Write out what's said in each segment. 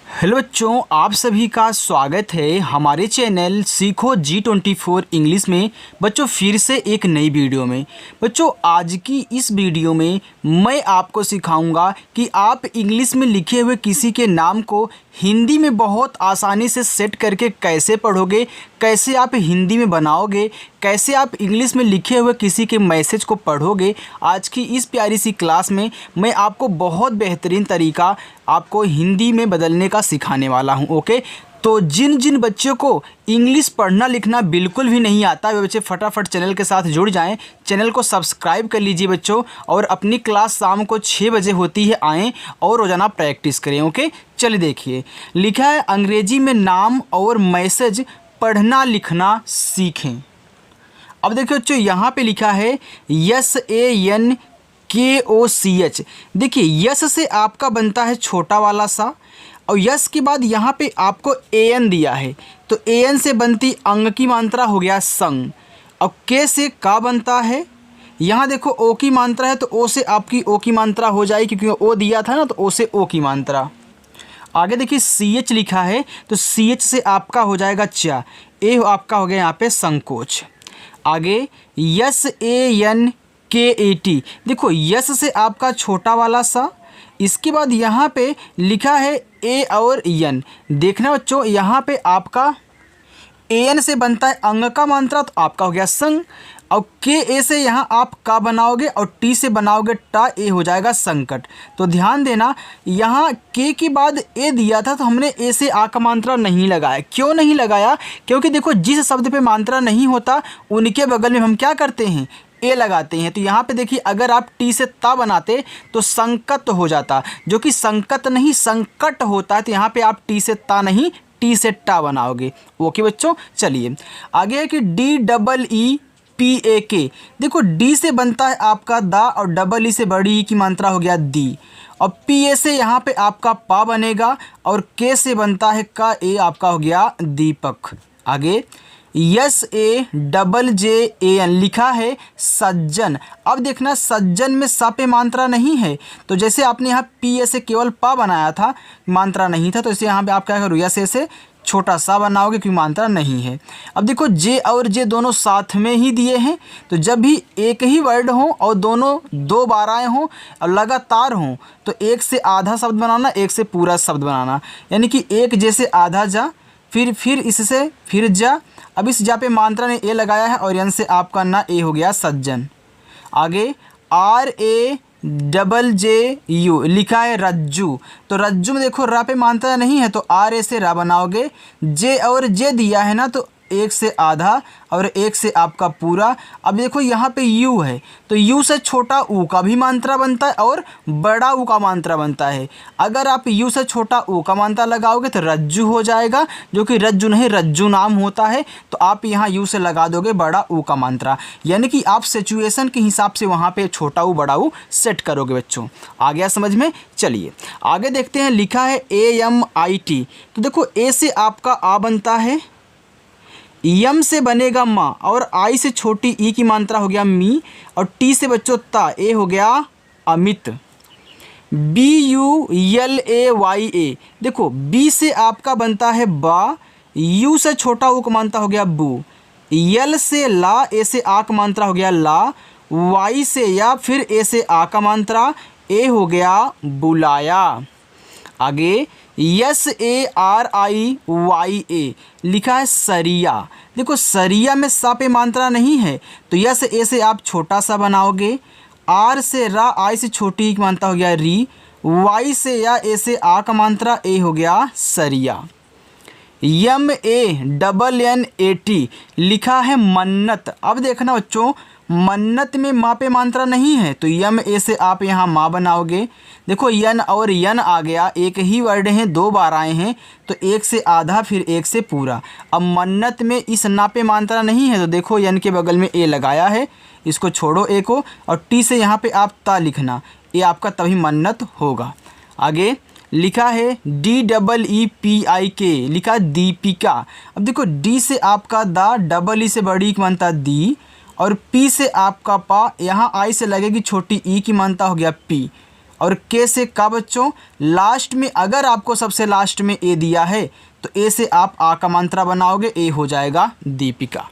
Hello बच्चों, आप सभी का स्वागत है हमारे चैनल सीखो G24 इंग्लिश में। बच्चों फिर से एक नई वीडियो में। बच्चों आज की इस वीडियो में मैं आपको सिखाऊंगा कि आप इंग्लिश में लिखे हुए किसी के नाम को हिंदी में बहुत आसानी से सेट करके कैसे पढ़ोगे, कैसे आप हिंदी में बनाओगे, कैसे आप इंग्लिश में लिखे हुए किसी के मैसेज को पढ़ोगे। आज की इस प्यारी सी क्लास में मैं आपको बहुत बेहतरीन तरीका आपको हिंदी में बदलने का सिखाने वाला हूं। ओके, तो जिन जिन बच्चों को इंग्लिश पढ़ना लिखना बिल्कुल भी नहीं आता वे बच्चे फटाफट चैनल के साथ जुड़ जाएं। चैनल को सब्सक्राइब कर लीजिए बच्चों, और अपनी क्लास शाम को 6 बजे होती है, आएँ और रोज़ाना प्रैक्टिस करें। ओके, चलिए देखिए, लिखा है अंग्रेजी में नाम और मैसेज पढ़ना लिखना सीखें। अब देखिए बच्चों, यहाँ पे लिखा है SANKOCH। देखिए यस से आपका बनता है छोटा वाला सा, और यस के बाद यहाँ पे आपको AN दिया है, तो AN से बनती अंग की मात्रा हो गया संग। अब के से का बनता है, यहाँ देखो ओ की मात्रा है तो ओ से आपकी ओ की मात्रा हो जाएगी, क्योंकि ओ दिया था ना, तो ओ से ओ की मात्रा। आगे देखिए CH लिखा है, तो CH से आपका हो जाएगा चा, ए आपका हो गया यहाँ पे संकोच। आगे SANKAT। देखो यस से आपका छोटा वाला सा, इसके बाद यहाँ पे लिखा है ए और यन। देखना बच्चों, यहाँ पे आपका AN से बनता है अंग का मात्रा, तो आपका हो गया संग। और KA से यहाँ आप का बनाओगे और T से बनाओगे टा, ए हो जाएगा संकट। तो ध्यान देना, यहाँ के के बाद ए दिया था तो हमने ए से आ का मात्रा नहीं लगाया। क्यों नहीं लगाया? क्योंकि देखो जिस शब्द पे मात्रा नहीं होता उनके बगल में हम क्या करते हैं, ए लगाते हैं। तो यहाँ पे देखिए, अगर आप टी से ता बनाते तो संकट हो जाता, जो कि संकट नहीं संकट होता है। तो यहाँ पे आप टी से ता नहीं, टी से टा बनाओगे। ओके बच्चों, चलिए आगे है कि DEEPAK। देखो डी से बनता है आपका दा, और डबल ई से बड़ी ई की मात्रा हो गया दी, और PA से यहाँ पे आपका पा बनेगा, और के से बनता है का, ए आपका हो गया दीपक। आगे SAJJAN लिखा है सज्जन। अब देखना, सज्जन में सा पे मात्रा नहीं है, तो जैसे आपने यहाँ PA से केवल पा बनाया था, मात्रा नहीं था, तो इसे यहाँ पे आप क्या करो, यस से छोटा सा बनाओगे क्योंकि मात्रा नहीं है। अब देखो जे और जे दोनों साथ में ही दिए हैं, तो जब भी एक ही वर्ड हो और दोनों दो बार आए हों और लगातार हों, तो एक से आधा शब्द बनाना, एक से पूरा शब्द बनाना। यानी कि एक जैसे आधा जा, फिर इससे फिर जा। अब इस जा पे मात्रा ने ए लगाया है, और यन से आपका ना ए हो गया सज्जन। आगे RAJJU लिखा है रज्जू। तो रज्जू में देखो रा पे मात्रा नहीं है, तो RA से रा बनाओगे। जे और जे दिया है ना, तो एक से आधा और एक से आपका पूरा। अब देखो यहाँ पे यू है, तो यू से छोटा ऊ का भी मात्रा बनता है और बड़ा ऊ का मात्रा बनता है। अगर आप यू से छोटा ऊ का मात्रा लगाओगे तो रज्जू हो जाएगा, जो कि रज्जू नहीं रज्जू नाम होता है। तो आप यहाँ यू से लगा दोगे बड़ा ऊ का मात्रा, यानी कि आप सिचुएशन के हिसाब से वहाँ पे छोटा ऊ बड़ा ऊ सेट करोगे बच्चों। आ गया समझ में? चलिए आगे देखते हैं, लिखा है AMIT। तो देखो ए से आपका आ बनता है, यम से बनेगा माँ, और आई से छोटी ई की मात्रा हो गया मी, और टी से बच्चों ता, ए हो गया अमित। BULAYA। देखो बी से आपका बनता है बा, यू से छोटा ऊ का मात्रा हो गया बू, यल से ला, ए से आ का मात्रा हो गया ला, वाई से या फिर ए से आ का मात्रा, ए हो गया बुलाया। आगे SARIYA लिखा है सरिया। देखो सरिया में सा पे मात्रा नहीं है, तो यस ए से आप छोटा सा बनाओगे, आर से रा, आई से छोटी की मात्रा हो गया री, वाई से या ए से आ का मात्रा, ए हो गया सरिया। MANNAT लिखा है मन्नत। अब देखना बच्चों, मन्नत में माँ पे मात्रा नहीं है, तो यम ए से आप यहाँ माँ बनाओगे। देखो यन और यन आ गया, एक ही वर्ड हैं, दो बार आए हैं, तो एक से आधा फिर एक से पूरा। अब मन्नत में इस ना पे मात्रा नहीं है, तो देखो यन के बगल में ए लगाया है, इसको छोड़ो ए को, और टी से यहाँ पे आप ता लिखना, ये आपका तभी मन्नत होगा। आगे लिखा है DEEPIK लिखा है दीपिका। अब देखो डी से आपका दा, डबल ई से बड़ी की मात्रा दी, और पी से आपका पा, यहाँ आई से लगेगी छोटी ई की मात्रा हो गया पी, और के से का बच्चों, लास्ट में अगर आपको सबसे लास्ट में ए दिया है तो ए से आप आ का मात्रा बनाओगे, ए हो जाएगा दीपिका।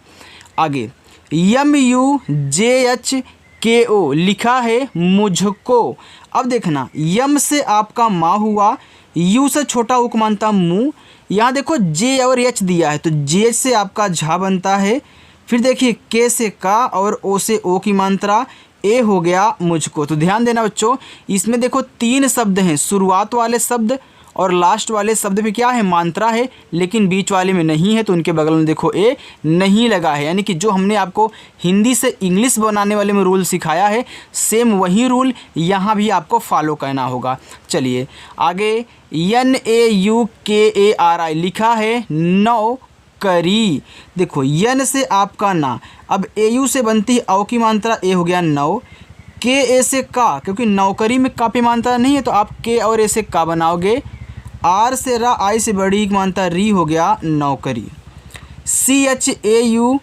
आगे MUJHKO लिखा है मुझको। अब देखना यम से आपका माँ हुआ, यू से छोटा उक मानता मुँह, यहाँ देखो जे और एच दिया है तो जे से आपका झा बनता है। फिर देखिए के से का और ओ से ओ की मात्रा, ए हो गया मुझको। तो ध्यान देना बच्चों, इसमें देखो 3 शब्द हैं, शुरुआत वाले शब्द और लास्ट वाले शब्द पे क्या है मात्रा है, लेकिन बीच वाले में नहीं है, तो उनके बगल में देखो ए नहीं लगा है। यानी कि जो हमने आपको हिंदी से इंग्लिश बनाने वाले में रूल सिखाया है, सेम वही रूल यहाँ भी आपको फॉलो करना होगा। चलिए आगे NAUKARI लिखा है नौकरी। देखो यन से आपका ना, अब AU से बनती है औ की मात्रा, ए हो गया नौ, के ए से का, क्योंकि नौकरी में का पे मात्रा नहीं है तो आप के और ए से का बनाओगे, आर से रा, आई से बड़ी की मात्रा री, हो गया नौकरी। CHAURAHA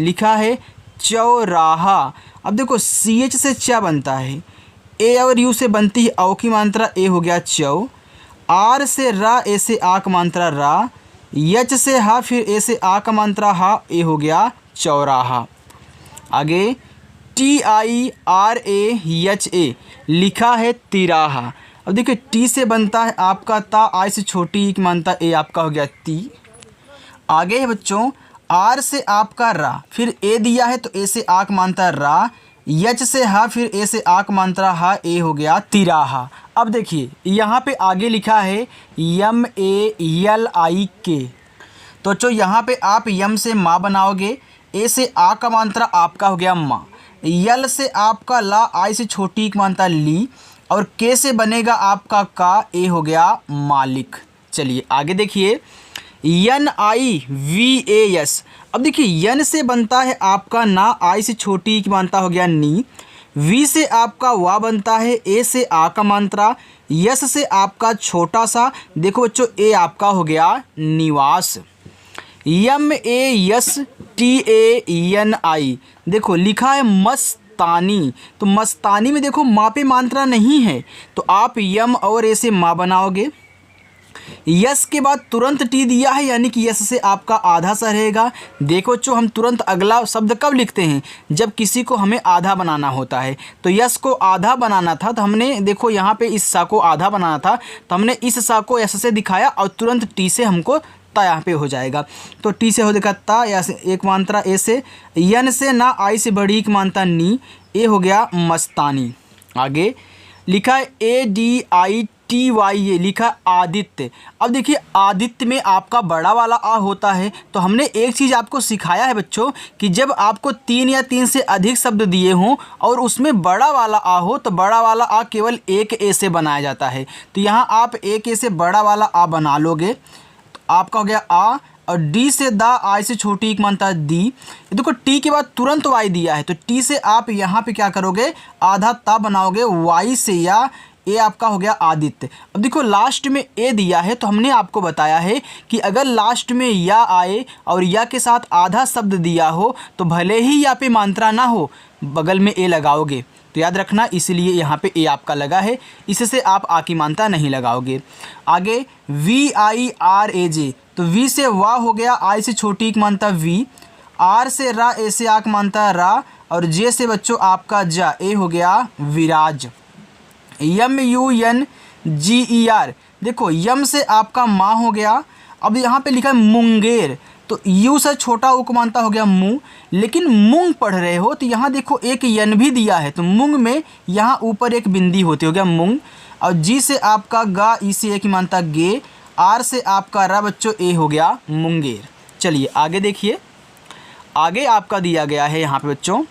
लिखा है चौराहा। अब देखो CH से च बनता है, ए और यू से बनती है औ की मात्रा, ए हो गया चौ, आर से रा, ए से आ का मात्रा रा, यच से हा, फिर ए से आ का मात्रा हा, ए हो गया चौराहा। आगे TIRAHA लिखा है तिराहा। अब देखिए टी से बनता है आपका ता, आई से छोटी की मानता, ए आपका हो गया ती। आगे है बच्चों आर से आपका रा, फिर ए दिया है तो ए से आ का मानता रा, यच से हा, फिर ए से आ का मात्रा हा, ए हो गया तिराहा। अब देखिए यहाँ पे आगे लिखा है MALIK, तो जो यहाँ पे आप यम से माँ बनाओगे, ए से आ का मात्रा आपका हो गया माँ, यल से आपका ला, आई से छोटी की मात्रा ली, और के से बनेगा आपका का, ए हो गया मालिक। चलिए आगे देखिए NIVAS। अब देखिए यन से बनता है आपका ना, आई से छोटी की मात्रा हो गया नी, वी से आपका वा बनता है, ए से आ का मात्रा, यस से आपका छोटा सा, देखो बच्चों ए आपका हो गया निवास। MASTANI देखो लिखा है मस्तानी, तो मस्तानी में देखो माँ पे मात्रा नहीं है तो आप यम और ए से माँ बनाओगे, यस के बाद तुरंत टी दिया है, यानी कि यस से आपका आधा सा रहेगा। देखो बच्चों हम तुरंत अगला शब्द कब लिखते हैं, जब किसी को हमें आधा बनाना होता है। तो यस को आधा बनाना था तो हमने देखो यहाँ पे इस सा को आधा बनाना था तो हमने इस सा को यस से दिखाया और तुरंत टी से हमको ता यहाँ पे हो जाएगा। तो टी से हो जाएगा ता, या से एक मात्रा ए से, यन से ना, आई से बड़ी एक मात्रा नी, ए हो गया मस्तानी। आगे लिखा है ADITY लिखा आदित्य। अब देखिए आदित्य में आपका बड़ा वाला आ होता है, तो हमने एक चीज़ आपको सिखाया है बच्चों कि जब आपको 3 या 3 से अधिक शब्द दिए हों और उसमें बड़ा वाला आ हो तो बड़ा वाला आ केवल एक ए से बनाया जाता है। तो यहाँ आप एक ए से बड़ा वाला आ बना लोगे, तो आपका हो गया आ, और डी से दा, आई से छोटी एक मानता है दी। देखो टी के बाद तुरंत वाई दिया है तो टी से आप यहाँ पे क्या करोगे, आधा ता बनाओगे, वाई से या, ए आपका हो गया आदित्य। अब देखो लास्ट में ए दिया है तो हमने आपको बताया है कि अगर लास्ट में या आए और या के साथ आधा शब्द दिया हो तो भले ही या पे मात्रा ना हो, बगल में ए लगाओगे। तो याद रखना, इसलिए यहाँ पे ए आपका लगा है, इससे आप आ की मात्रा नहीं लगाओगे। आगे VIRAJ, तो वी से वाह हो गया, आई से छोटी की मात्रा वी, आर से रा, ए से आ की मात्रा रा, और जे से बच्चों आपका जा, ए हो गया विराज। MUNGER, देखो यम से आपका माँ हो गया। अब यहाँ पे लिखा है मुंगेर, तो यू से छोटा ऊ को मानता हो गया मुँह, लेकिन मूंग पढ़ रहे हो तो यहाँ देखो एक यन भी दिया है तो मूंग में यहाँ ऊपर एक बिंदी होती हो गया मूंग, और जी से आपका गा, ई से एक ही मानता गे, आर से आपका रा बच्चों, ए हो गया मुंगेर। चलिए आगे देखिए, आगे आपका दिया गया है यहाँ पे बच्चों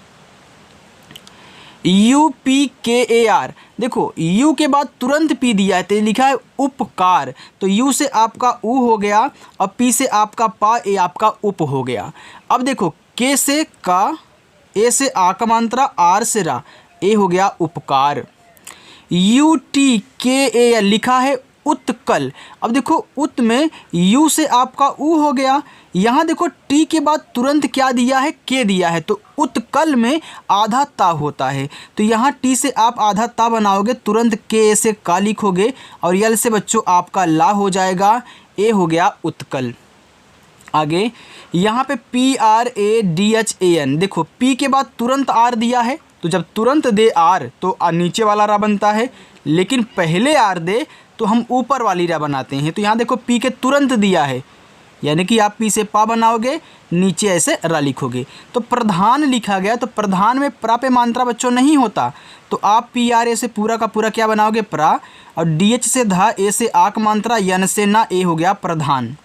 UPKAR। देखो यू के बाद तुरंत पी दिया है तो लिखा है उपकार, तो यू से आपका ऊ हो गया और पी से आपका पा, ए आपका उप हो गया। अब देखो के से का, ए से आ का मात्रा, आर से रा, ए हो गया उपकार। UTKAL लिखा है उत्कल। अब देखो उत में यू से आपका ऊ हो गया, यहाँ देखो टी के बाद तुरंत क्या दिया है, के दिया है, तो उत्कल में आधा ता होता है, तो यहाँ टी से आप आधा ता बनाओगे, तुरंत के से का लिखोगे और यल से बच्चों आपका ला हो जाएगा, ए हो गया उत्कल। आगे यहाँ पे PRADHAN, देखो पी के बाद तुरंत आर दिया है, तो जब तुरंत दे आर तो नीचे वाला रा बनता है, लेकिन पहले आर दे तो हम ऊपर वाली रा बनाते हैं। तो यहाँ देखो पी के तुरंत दिया है, यानी कि आप पी से पा बनाओगे, नीचे ऐसे रा लिखोगे, तो प्रधान लिखा गया। तो प्रधान में प्रा पे मात्रा बच्चों नहीं होता, तो आप PRA से पूरा का पूरा क्या बनाओगे, प्रा, और DH से धा, ए से आक मात्रा, यन से ना, ए हो गया प्रधान।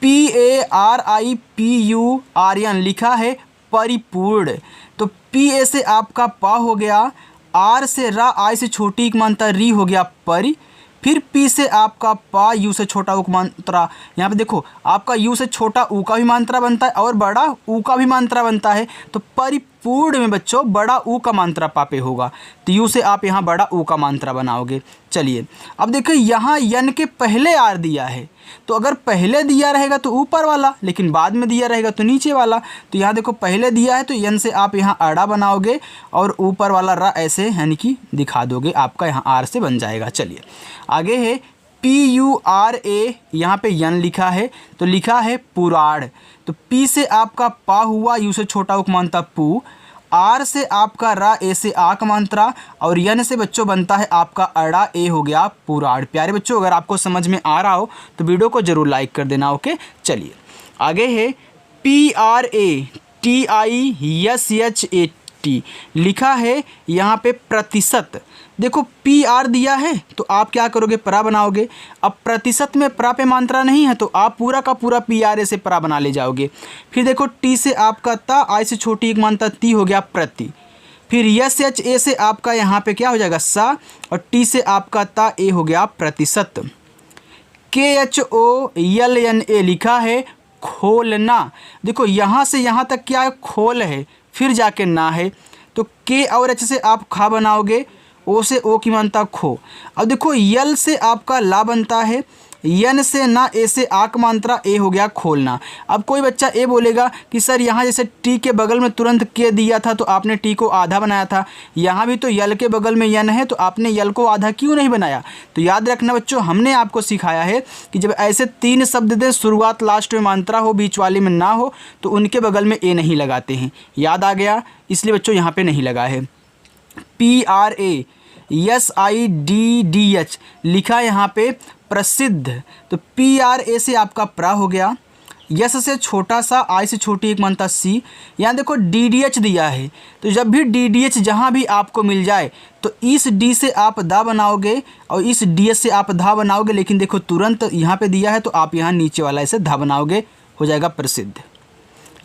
PARIPURN लिखा है परिपूर्ण, तो PA से आपका पा हो गया, आर से रा, आई से छोटी एक मात्रा री हो गया परि, फिर पी से आपका पा, यू से छोटा उ मात्रा, यहाँ पे देखो आपका यू से छोटा ऊ का भी मात्रा बनता है और बड़ा ऊ का भी मात्रा बनता है, तो परिपूर्ण में बच्चों बड़ा ऊ का मात्रा पापे होगा, तो यू से आप यहाँ बड़ा ऊ का मात्रा बनाओगे। चलिए अब देखो यहाँ यन के पहले आर दिया है, तो अगर पहले दिया रहेगा तो ऊपर वाला, लेकिन बाद में दिया रहेगा तो नीचे वाला, तो यहाँ देखो पहले दिया है तो यन से आप यहाँ अड़ा बनाओगे और ऊपर वाला रा ऐसे यानी कि दिखा दोगे, आपका यहाँ आर से बन जाएगा। चलिए आगे है PURA, यहाँ पे यन लिखा है तो लिखा है पुराण, तो पी से आपका पा हुआ, यू से छोटा उक मानता पू, आर से आपका रा, ए से आक मात्रा, और यन से बच्चों बनता है आपका अड़ा, ए हो गया पुराण। प्यारे बच्चों अगर आपको समझ में आ रहा हो तो वीडियो को जरूर लाइक कर देना। ओके चलिए आगे है PRATISHAT, लिखा है यहाँ पे प्रतिशत। देखो PR दिया है तो आप क्या करोगे, प्रा बनाओगे, अब प्रतिशत में प्रा पे मात्रा नहीं है तो आप पूरा का पूरा PRA से प्रा बना ले जाओगे। फिर देखो टी से आपका ता, आई से छोटी एक मात्रा ती हो गया प्रति, फिर SHA से आपका यहाँ पे क्या हो जाएगा सा, और टी से आपका ता, ए हो गया प्रतिशत। KHOLNA लिखा है खोलना, देखो यहाँ से यहाँ तक क्या है, खोल है, फिर जाके ना है, तो के और एच से आप खा बनाओगे, ओ से ओ की मानता खो। अब देखो यल से आपका ला बनता है, यन से ना, ए से आक मात्रा, ए हो गया खोलना। अब कोई बच्चा ए बोलेगा कि सर यहाँ जैसे टी के बगल में तुरंत के दिया था तो आपने टी को आधा बनाया था, यहाँ भी तो यल के बगल में यन है तो आपने यल को आधा क्यों नहीं बनाया। तो याद रखना बच्चों, हमने आपको सिखाया है कि जब ऐसे तीन शब्द दें, शुरुआत लास्ट में मात्रा हो, बीच वाले में ना हो, तो उनके बगल में ए नहीं लगाते हैं। याद आ गया, इसलिए बच्चों यहाँ पर नहीं लगा है। PRASIDDH लिखा यहाँ पे प्रसिद्ध, तो PRA से आपका प्रा हो गया, यस से छोटा सा, आई से छोटी एक मात्रा सी, यहाँ देखो DDH दिया है, तो जब भी DDH जहाँ भी आपको मिल जाए तो इस D से आप दा बनाओगे और इस DS से आप धा बनाओगे, लेकिन देखो तुरंत यहाँ पे दिया है तो आप यहाँ नीचे वाला ऐसे धा बनाओगे, हो जाएगा प्रसिद्ध।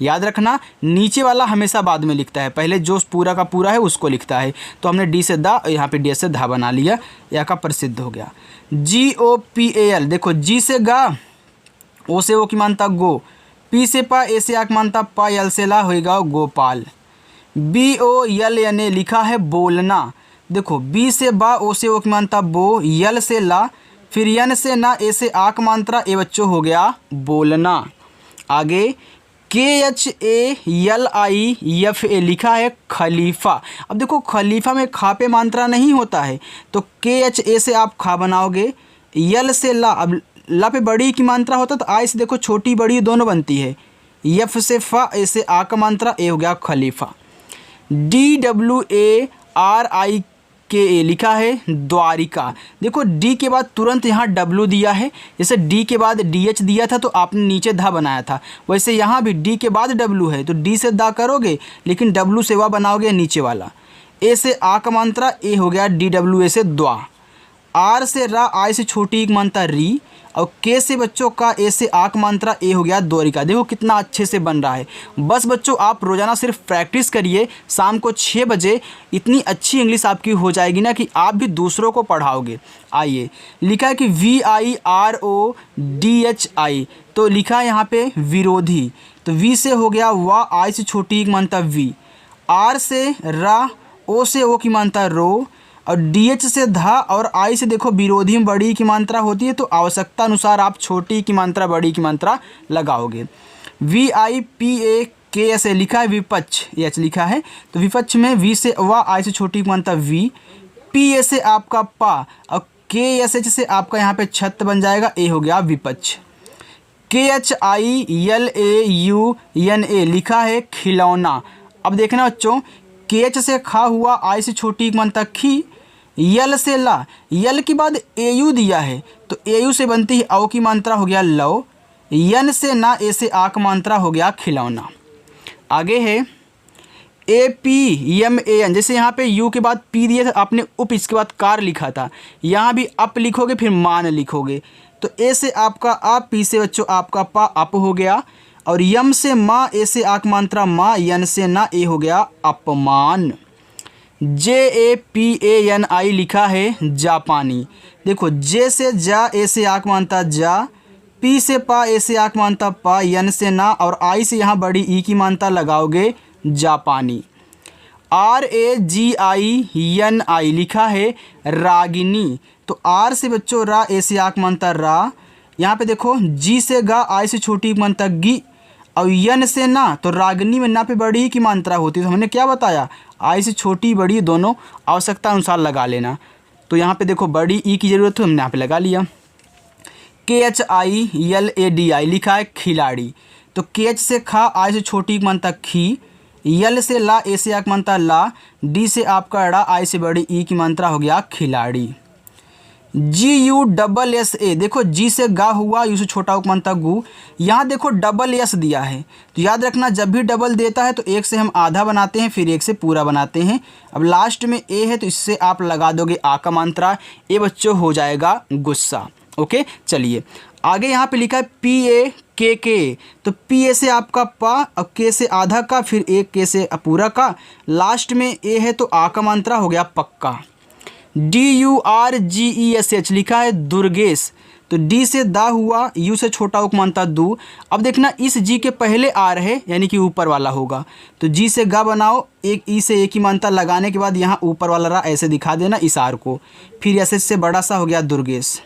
याद रखना नीचे वाला हमेशा बाद में लिखता है, पहले जो पूरा का पूरा है उसको लिखता है, तो हमने डी से दा, यहाँ पे डी से धा बना लिया, यहाँ का प्रसिद्ध हो गया। GOPAL, देखो जी से गा, ओ से ओ की मानता गो, पी से पा, ए से आक मानता पा, यल से ला होएगा गोपाल। BOLNA लिखा है बोलना, देखो बी से बा, ओ से ओ की मानता बो, यल से ला, फिर यन से ना, ए से आक मात्रा, ए बच्चों हो गया बोलना। आगे KHALIFA लिखा है खलीफा। अब देखो खलीफा में खा पे मात्रा नहीं होता है, तो KHA से आप खा बनाओगे, यल से ला, अब ला पे बड़ी की मात्रा होता तो आई से देखो छोटी बड़ी दोनों बनती है, यफ से फा, ए से आ का मात्रा, ए हो गया खलीफा। DWARIKA लिखा है द्वारिका, देखो डी के बाद तुरंत यहाँ W दिया है, जैसे डी के बाद DH दिया था तो आपने नीचे धा बनाया था, वैसे यहाँ भी डी के बाद W है तो डी से दा करोगे, लेकिन W से वा बनाओगे नीचे वाला। ए से आ का मात्रा, ए हो गया DWA से द्वा। आर से रा, आई से छोटी एक मात्रा री, और के से बच्चों का, ए से आक मात्रा, ए हो गया द्वारिका। देखो कितना अच्छे से बन रहा है। बस बच्चों आप रोज़ाना सिर्फ प्रैक्टिस करिए, शाम को 6 बजे इतनी अच्छी इंग्लिश आपकी हो जाएगी ना कि आप भी दूसरों को पढ़ाओगे। आइए लिखा है कि VIRODHI, तो लिखा है यहाँ पे विरोधी, तो वी से हो गया वा, आई से छोटी एक मात्रा वी, आर से रा, ओ से ओ की मात्रा रो, और DH से धा और I से देखो विरोधी में बड़ी की मात्रा होती है, तो आवश्यकता अनुसार आप छोटी की मात्रा बड़ी की मात्रा लगाओगे। VIPAKS लिखा है विपक्ष, H लिखा है तो विपक्ष में V से वा, I से छोटी की मात्रा V, PA से आपका पा और KSH से आपका यहाँ पे छत बन जाएगा, A हो गया विपक्ष। KHILAUNA लिखा है खिलौना। अब देखना बच्चों, KH से खा हुआ, I से छोटी की मात्रा खी, यल से ला, यल के बाद AU दिया है तो AU से बनती है औ की मात्रा हो गया लव, यन से ना, ए से आ का मात्रा हो गया खिलौना। आगे है APMAN, जैसे यहाँ पे U के बाद P दिया था आपने उप, इसके बाद कार लिखा था, यहाँ भी अप लिखोगे फिर मान लिखोगे, तो A से आपका आप, P से बच्चों आपका पा अप हो गया, और यम से माँ, ए से आक मात्रा माँ, यन से ना, ए हो गया अपमान। JAPANI लिखा है जापानी। देखो जे से जा, ए से आक मात्रा जा, पी से पा, ए से आक मात्रा पा, यन से ना, और आई से यहाँ बड़ी ई की मात्रा लगाओगे जापानी। RAGINI लिखा है रागिनी, तो आर से बच्चों रा, ए से आक मात्रा रा, यहाँ पे देखो जी से गा, आई से छोटी मात्रा गी, और यन से ना, तो रागिनी में ना पे बड़ी की मात्रा होती है, तो हमने क्या बताया, आई से छोटी बड़ी दोनों आवश्यकता अनुसार लगा लेना। तो यहाँ पे देखो बड़ी ई की ज़रूरत है, हमने यहाँ पे लगा लिया। KHILADI लिखा है खिलाड़ी, तो KH से खा, आई से छोटी की मात्रा खी, यल से ला, ए से आक मात्रा ला, डी से आपका अड़ा, आई से बड़ी ई की मात्रा हो गया खिलाड़ी। GUSSA, देखो जी से गा हुआ, यू से छोटा उक मात्रा गु, यहाँ देखो डबल एस दिया है, तो याद रखना जब भी डबल देता है तो एक से हम आधा बनाते हैं फिर एक से पूरा बनाते हैं। अब लास्ट में ए है तो इससे आप लगा दोगे आ का मात्रा, ए बच्चों हो जाएगा गुस्सा। ओके चलिए आगे यहाँ पे लिखा है PAKK, तो PA से आपका पा, अब के से आधा का, फिर एक के से पूरा का, लास्ट में ए है तो आ का मात्रा हो गया पक्का। DURGESH लिखा है दुर्गेश, तो डी से दा हुआ, यू से छोटा उक मात्रा दू। अब देखना इस जी के पहले आर है यानी कि ऊपर वाला होगा, तो जी से गा बनाओ, एक ई से एक ही मात्रा लगाने के बाद यहाँ ऊपर वाला रहा ऐसे दिखा देना इस आर को, फिर ऐसे से बड़ा सा हो गया दुर्गेश।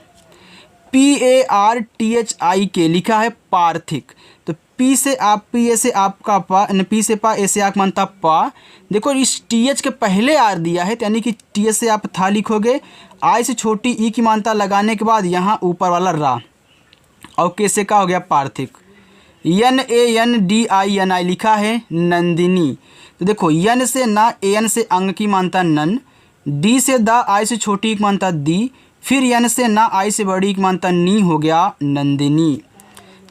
PARTHIK लिखा है पार्थिक, तो पी से आप, पी ए से आपका पा, पी से पा, ए से आक मात्रा पा, देखो इस TH के पहले आर दिया है तो यानी कि TH से आप था लिखोगे, आई से छोटी ई की मात्रा लगाने के बाद यहाँ ऊपर वाला रा, और के से का हो गया पार्थिक। NANDINI लिखा है नंदिनी, तो देखो यन से ना, AN से अंग की मात्रा नन, डी से दा, आई से छोटी की मात्रा दी, फिर यन से ना, आई से बड़ी की मात्रा नी हो गया नंदिनी।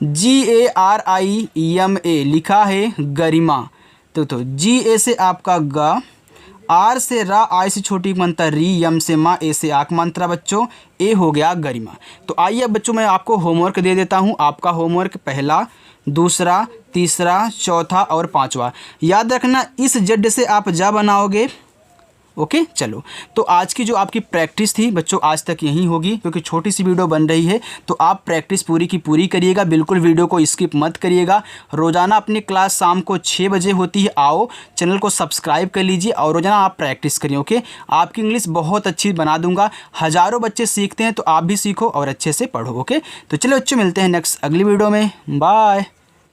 GARIMA लिखा है गरिमा, तो GA से आपका गा, आर से रा, आई से छोटी मात्रा री, यम से माँ, ए से आक मात्रा बच्चों ए हो गया गरिमा। तो आइए अब बच्चों मैं आपको होमवर्क दे देता हूँ। आपका होमवर्क पहला, दूसरा, तीसरा, चौथा और पांचवा, याद रखना इस जेड से आप जा बनाओगे। ओके चलो, तो आज की जो आपकी प्रैक्टिस थी बच्चों आज तक यहीं होगी, क्योंकि छोटी सी वीडियो बन रही है, तो आप प्रैक्टिस पूरी की पूरी करिएगा, बिल्कुल वीडियो को स्किप मत करिएगा। रोज़ाना अपनी क्लास शाम को 6 बजे होती है, आओ चैनल को सब्सक्राइब कर लीजिए और रोज़ाना आप प्रैक्टिस करिए। ओके, आपकी इंग्लिश बहुत अच्छी बना दूंगा, हज़ारों बच्चे सीखते हैं तो आप भी सीखो और अच्छे से पढ़ो। ओके, तो चलो बच्चों मिलते हैं नेक्स्ट अगली वीडियो में, बाय।